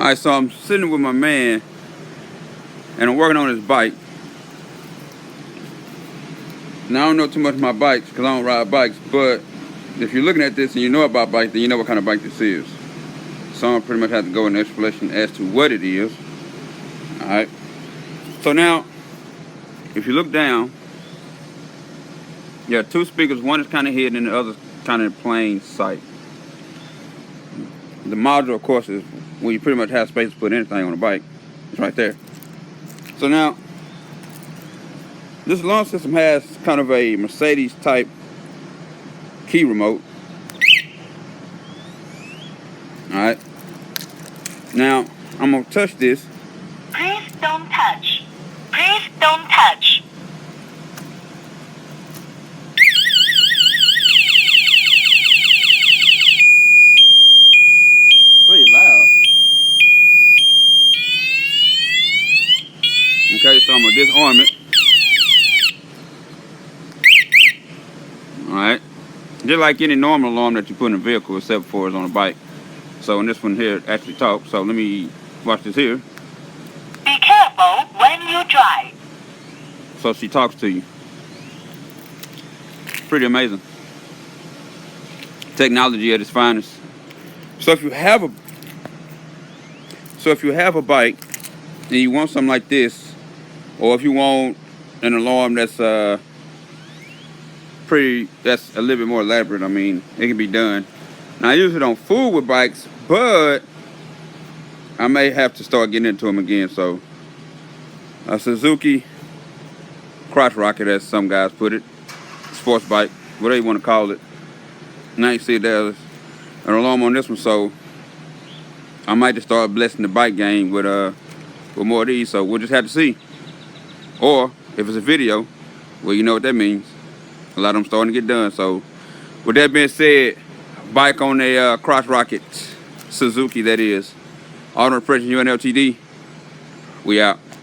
Alright, so I'm sitting with my man and I'm working on his bike. Now I don't know too much about bikes because I don't ride bikes, but if you're looking at this and you know about bikes, then you know what kind of bike this is. So I pretty much have to go in an explanation as to what it is. Alright. So now, if you look down, you have two speakers. One is kind of hidden and the other kind of in plain sight. The module, of course, is where you pretty much have space to put anything on the bike. It's right there. So now, this alarm system has kind of a Mercedes type key remote. Alright. Now, I'm going to touch this. Please don't touch. Please don't touch. Pretty loud. Okay, so I'm going to disarm it. Alright. Just like any normal alarm that you put in a vehicle, except for it's on a bike. So in this one here, it actually talks. So let me watch this here. Be careful when you drive. So she talks to you. Pretty amazing. Technology at its finest. So if you have a bike and you want something like this, or if you want an alarm that's a little bit more elaborate, I mean, it can be done. Now I usually don't fool with bikes, but I may have to start getting into them again. So a SUZUKI crotch rocket, as some guys put it, sports bike, whatever you want to call it. Now you see there's an alarm on this one, so I might just start blessing the bike game with more of these. So we'll just have to see. Or if it's a video, well, you know what that means. A lot of them starting to get done. So with that being said, bike on a crotch rocket, SUZUKI that is. Auto Repression UNLTD. We out.